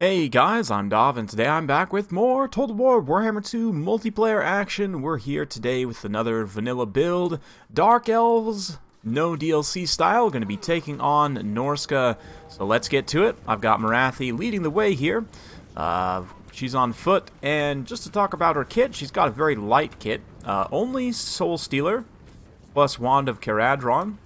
Hey guys, I'm Dov, and today I'm back with more Total War Warhammer 2 multiplayer action. We're here today with another vanilla build. Dark Elves, no DLC style, going to be taking on Norsca. So let's get to it. I've got Marathi leading the way here. She's on foot, and just to talk about her kit, she's got a very light kit. Only Soul Stealer, plus Wand of Caradron.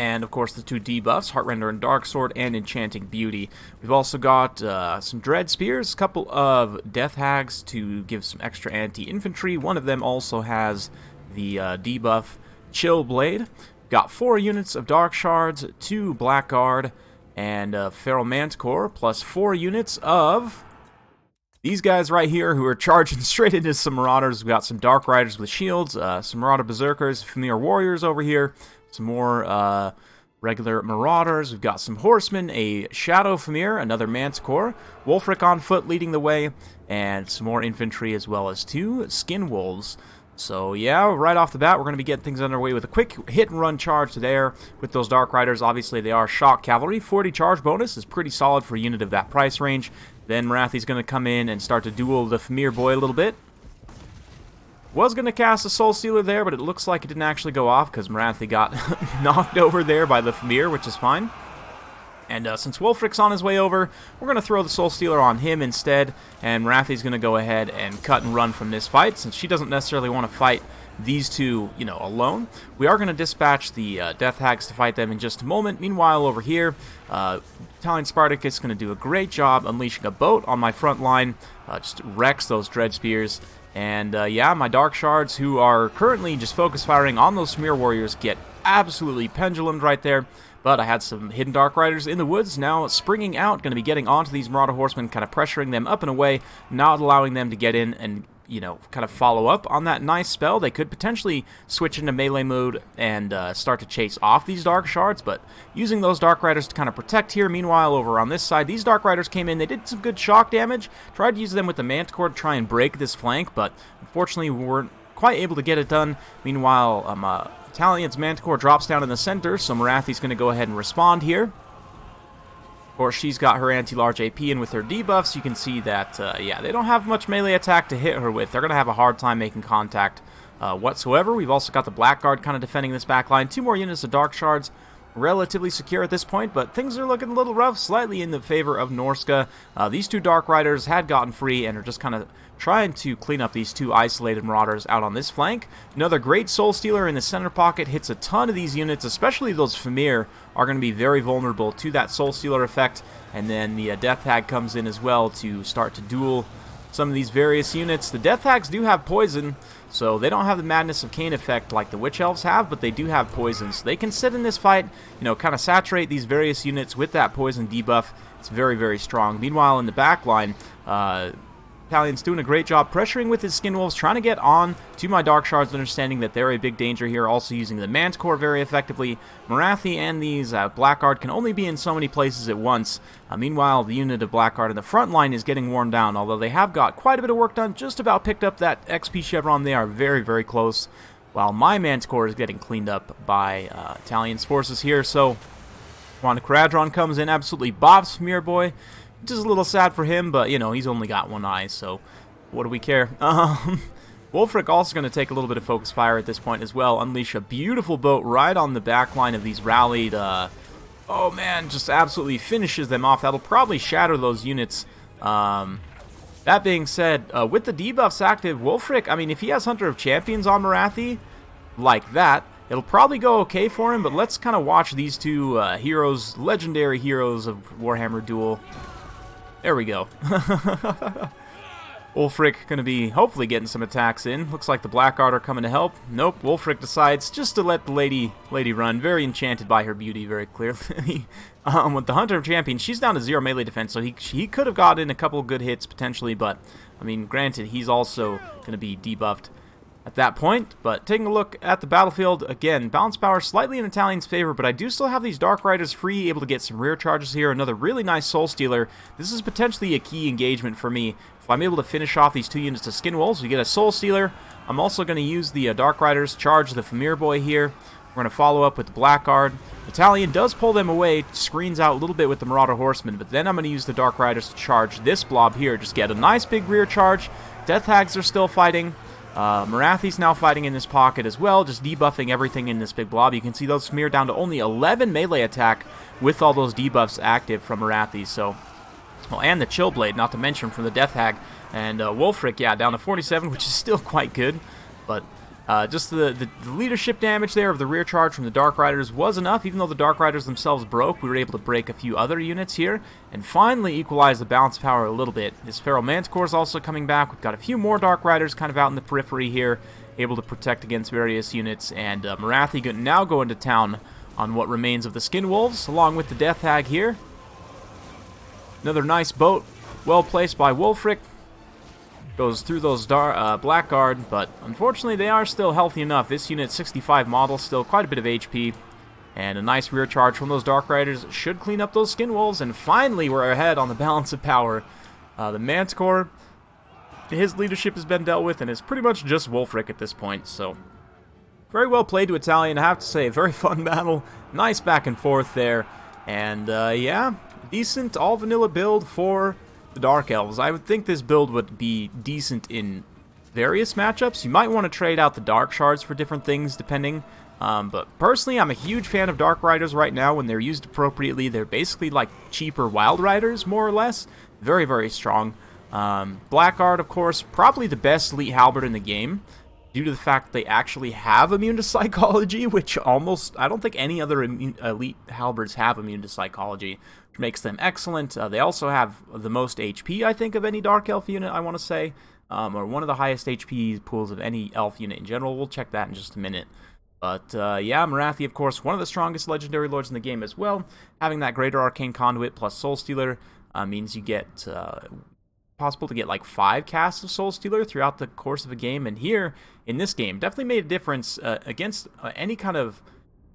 And, of course, the two debuffs, Heartrender and Darksword, and Enchanting Beauty. We've also got some Dread Spears, a couple of Death Hags to give some extra anti-infantry. One of them also has the debuff Chill Blade. Got 4 units of Dark Shards, 2 Blackguard, and Feral Manticore, plus 4 units of these guys right here who are charging straight into some Marauders. We've got some Dark Riders with shields, some Marauder Berserkers, Familiar Warriors over here. Some more regular Marauders. We've got some Horsemen, a Shadow Famir, another Manticore, Wulfric on foot leading the way, and some more infantry as well as 2 Skin Wolves. So yeah, right off the bat, we're going to be getting things underway with a quick hit-and-run charge there with those Dark Riders. Obviously, they are Shock Cavalry. 40 charge bonus is pretty solid for a unit of that price range. Then Marathi's going to come in and start to duel the Famir boy a little bit. Was going to cast a Soul Stealer there, but it looks like it didn't actually go off because Marathi got knocked over there by the Famir, which is fine. And since Wulfric's on his way over, we're going to throw the Soul Stealer on him instead, and Marathi's going to go ahead and cut and run from this fight, since she doesn't necessarily want to fight these two, alone. We are going to dispatch the Death Hags to fight them in just a moment. Meanwhile, over here, Italian Spartacus is going to do a great job unleashing a boat on my front line, just wrecks those Dread Spears. And yeah, my Dark Shards, who are currently just focus firing on those Smear Warriors, get absolutely pendulumed right there. But I had some hidden Dark Riders in the woods now springing out, going to be getting onto these Marauder Horsemen, kind of pressuring them up and away, not allowing them to get in and kind of follow up on that nice spell. They could potentially switch into melee mode and start to chase off these Dark Shards, but using those Dark Riders to kind of protect here. Meanwhile, over on this side, these Dark Riders came in. They did some good shock damage. Tried to use them with the Manticore to try and break this flank, but unfortunately we weren't quite able to get it done. Meanwhile, Italian's Manticore drops down in the center, so Marathi's going to go ahead and respond here. Of course, she's got her anti-large AP in with her debuffs. You can see that, yeah, they don't have much melee attack to hit her with. They're going to have a hard time making contact whatsoever. We've also got the Blackguard kind of defending this backline. 2 more units of Dark Shards, relatively secure at this point, but things are looking a little rough, slightly in the favor of Norsca. These 2 Dark Riders had gotten free and are just kind of trying to clean up these 2 isolated Marauders out on this flank. Another great Soul Stealer in the center pocket hits a ton of these units, especially those Famir are going to be very vulnerable to that Soul Stealer effect. And then the Death Hag comes in as well to start to duel some of these various units. The Death Hags do have poison, so they don't have the Madness of Cain effect like the Witch Elves have, but they do have poison. So they can sit in this fight, kind of saturate these various units with that poison debuff. It's very, very strong. Meanwhile, in the back line, Italian's doing a great job pressuring with his Skin Wolves, trying to get on to my Dark Shards, understanding that they're a big danger here, also using the Manticore very effectively. Marathi and these Blackguard can only be in so many places at once. Meanwhile, the unit of Blackguard in the front line is getting worn down, although they have got quite a bit of work done, just about picked up that XP Chevron. They are very, very close, while my Manticore is getting cleaned up by Italian's forces here. So, Wand of Caradron comes in, absolutely bops Famir boy. Just a little sad for him, but, he's only got 1 eye, so what do we care? Wulfric also going to take a little bit of focus fire at this point as well. Unleash a beautiful boat right on the back line of these rallied. Oh, man, just absolutely finishes them off. That'll probably shatter those units. That being said, with the debuffs active, Wulfric, I mean, if he has Hunter of Champions on Marathi, like that, it'll probably go okay for him, but let's kind of watch these 2 heroes, legendary heroes of Warhammer duel. There we go. Wulfric going to be hopefully getting some attacks in. Looks like the Blackguard are coming to help. Nope, Wulfric decides just to let the lady run. Very enchanted by her beauty, very clearly. With the Hunter of Champions, she's down to 0 melee defense, so he could have gotten a couple good hits potentially, but, I mean, granted, he's also going to be debuffed at that point. But taking a look at the battlefield, again, balance power slightly in Italian's favor, but I do still have these Dark Riders free, able to get some rear charges here. Another really nice Soul Stealer. This is potentially a key engagement for me. If I'm able to finish off these 2 units of Skin Wolves, we get a Soul Stealer. I'm also going to use the Dark Riders, charge the Famir boy here. We're going to follow up with the Blackguard. Battalion does pull them away, screens out a little bit with the Marauder Horsemen, but then I'm going to use the Dark Riders to charge this blob here. Just get a nice big rear charge. Death Hags are still fighting. Marathi's now fighting in this pocket as well, just debuffing everything in this big blob. You can see those smear down to only 11 melee attack with all those debuffs active from Marathi. So, well, and the Chill Blade, not to mention from the Death Hag. And Wulfric, yeah, down to 47, which is still quite good. But just the leadership damage there of the rear charge from the Dark Riders was enough. Even though the Dark Riders themselves broke, we were able to break a few other units here and finally equalize the balance power a little bit. This Feral Manticore is also coming back. We've got a few more Dark Riders kind of out in the periphery here, able to protect against various units. And Marathi now go into town on what remains of the Skin Wolves, along with the Death Hag here. Another nice boat, well placed by Wulfric. Goes through those Blackguard, but unfortunately they are still healthy enough. This unit, 65 model, still quite a bit of HP. And a nice rear charge from those Dark Riders should clean up those Skin Wolves. And finally we're ahead on the balance of power. The Manticore, his leadership has been dealt with, and it's pretty much just Wulfric at this point. So very well played to Italian, I have to say. Very fun battle. Nice back and forth there. And yeah, decent all vanilla build for the Dark Elves. I would think this build would be decent in various matchups. You might want to trade out the Dark Shards for different things, depending. But personally, I'm a huge fan of Dark Riders right now. When they're used appropriately, they're basically like cheaper Wild Riders, more or less. Very, very strong. Blackguard, of course, probably the best elite halberd in the game, due to the fact that they actually have immune to psychology, which almost, I don't think any other elite halberds have immune to psychology, which makes them excellent. They also have the most HP, I think, of any Dark Elf unit, I want to say, or one of the highest HP pools of any Elf unit in general. We'll check that in just a minute. But yeah, Marathi, of course, one of the strongest Legendary Lords in the game as well. Having that Greater Arcane Conduit plus Soul Stealer means you get possible to get like 5 casts of Soul Stealer throughout the course of a game, and here in this game definitely made a difference against any kind of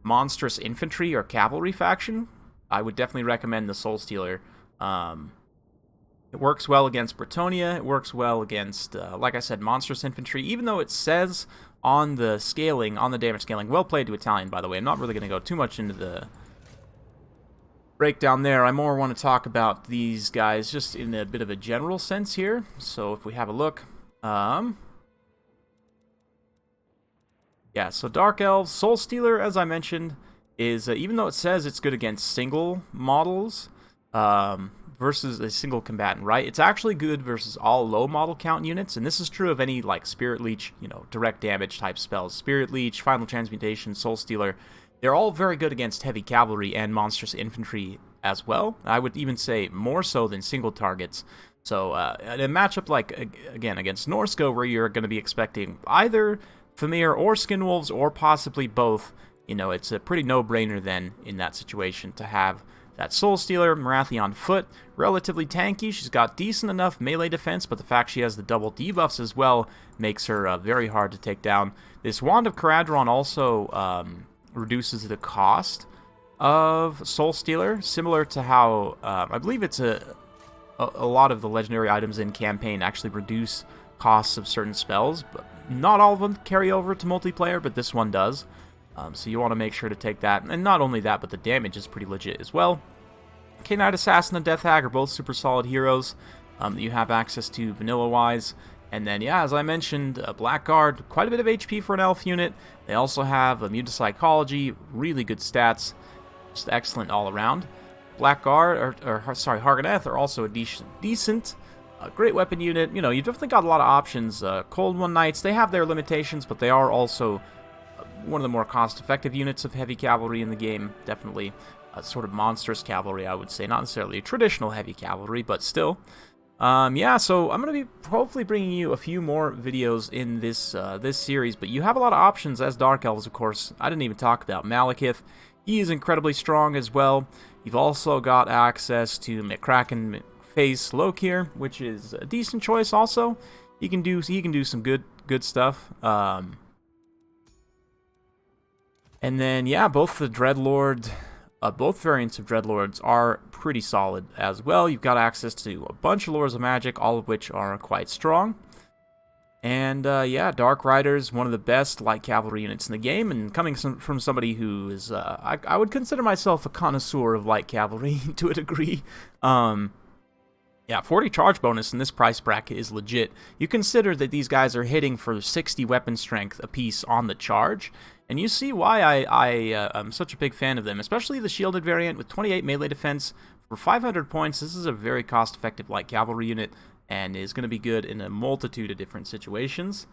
monstrous infantry or cavalry faction. I would definitely recommend the Soul Stealer. It works well against Bretonia, it works well against, like I said, monstrous infantry, even though it says on the scaling, on the damage scaling, well played to Italian, by the way. I'm not really going to go too much into the breakdown there. I more want to talk about these guys just in a bit of a general sense here. So if we have a look, yeah, so Dark Elves, Soul Stealer, as I mentioned, is even though it says it's good against single models versus a single combatant, right? It's actually good versus all low model count units, and this is true of any like Spirit Leech, you know, direct damage type spells. Spirit Leech, Final Transmutation, Soul Stealer. They're all very good against heavy cavalry and monstrous infantry as well. I would even say more so than single targets. So in a matchup like, again, against Norsca, where you're going to be expecting either Famir or Skin Wolves or possibly both, you know, it's a pretty no-brainer then in that situation to have that Soul Stealer. Marathi on foot, relatively tanky. She's got decent enough melee defense, but the fact she has the double debuffs as well makes her very hard to take down. This Wand of Caradron also reduces the cost of Soul Stealer, similar to how I believe it's a lot of the legendary items in campaign actually reduce costs of certain spells, but not all of them carry over to multiplayer, but this one does. So you want to make sure to take that, and not only that, but the damage is pretty legit as well. K-Knight Assassin and Death Hag are both super solid heroes that you have access to vanilla-wise. And then, yeah, as I mentioned, Blackguard, quite a bit of HP for an elf unit. They also have immune to psychology, really good stats, just excellent all around. Blackguard, sorry, Harganeth are also a decent great weapon unit. You know, you've definitely got a lot of options. Cold One Knights, they have their limitations, but they are also one of the more cost-effective units of heavy cavalry in the game. Definitely sort of monstrous cavalry, I would say. Not necessarily traditional heavy cavalry, but still. Yeah, so I'm going to be hopefully bringing you a few more videos in this this series, but you have a lot of options as Dark Elves, of course. I didn't even talk about Malekith. He is incredibly strong as well. You've also got access to McCracken Face Lokir, which is a decent choice also. He can do some good stuff. And then, yeah, both the Dreadlord, both variants of Dreadlords are pretty solid as well. You've got access to a bunch of Lords of Magic, all of which are quite strong. And yeah, Dark Riders, one of the best light cavalry units in the game, and coming from somebody who is, I would consider myself a connoisseur of light cavalry to a degree. Yeah, 40 charge bonus in this price bracket is legit. You consider that these guys are hitting for 60 weapon strength apiece on the charge, and you see why I'm such a big fan of them, especially the shielded variant with 28 melee defense. For 500 points, this is a very cost-effective light cavalry unit, and is going to be good in a multitude of different situations.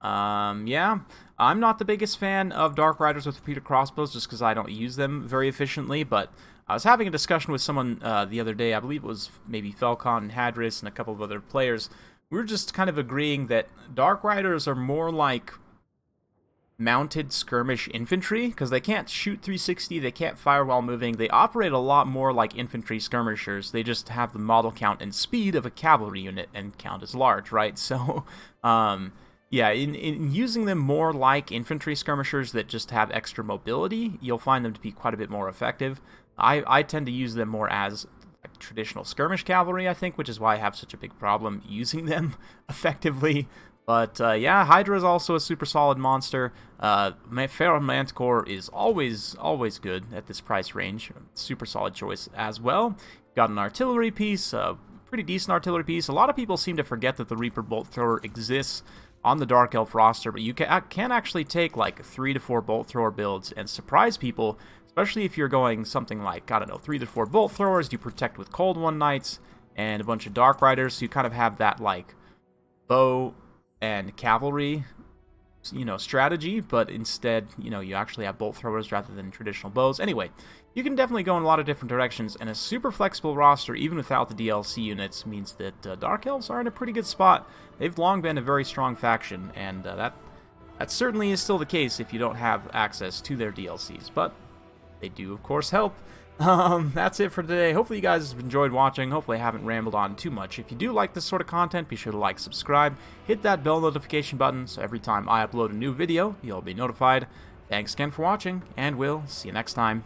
Yeah, I'm not the biggest fan of Dark Riders with repeater crossbows just because I don't use them very efficiently, but I was having a discussion with someone the other day, I believe it was maybe Felcon and Hadris and a couple of other players. We were just kind of agreeing that Dark Riders are more like mounted skirmish infantry, because they can't shoot 360, they can't fire while moving, they operate a lot more like infantry skirmishers, they just have the model count and speed of a cavalry unit and count as large, right? So, yeah, in using them more like infantry skirmishers that just have extra mobility, you'll find them to be quite a bit more effective. I tend to use them more as like traditional skirmish cavalry, I think, which is why I have such a big problem using them effectively. But yeah, Hydra is also a super solid monster. Pharaoh Manticore is always good at this price range. Super solid choice as well. Got an artillery piece, pretty decent artillery piece. A lot of people seem to forget that the Reaper Bolt Thrower exists on the Dark Elf roster, but you can actually take like 3 to 4 Bolt Thrower builds and surprise people, especially if you're going something like, I don't know, 3 to 4 Bolt Throwers, you protect with Cold One Knights, and a bunch of Dark Riders, so you kind of have that like bow and cavalry, you know, strategy, but instead, you know, you actually have bolt throwers rather than traditional bows. Anyway, you can definitely go in a lot of different directions, and a super flexible roster, even without the DLC units, means that Dark Elves are in a pretty good spot. They've long been a very strong faction, and that certainly is still the case if you don't have access to their DLCs, but they do, of course, help. That's it for today. Hopefully you guys enjoyed watching. Hopefully I haven't rambled on too much. If you do like this sort of content, be sure to like, subscribe, hit that bell notification button so every time I upload a new video, you'll be notified. Thanks again for watching, and we'll see you next time.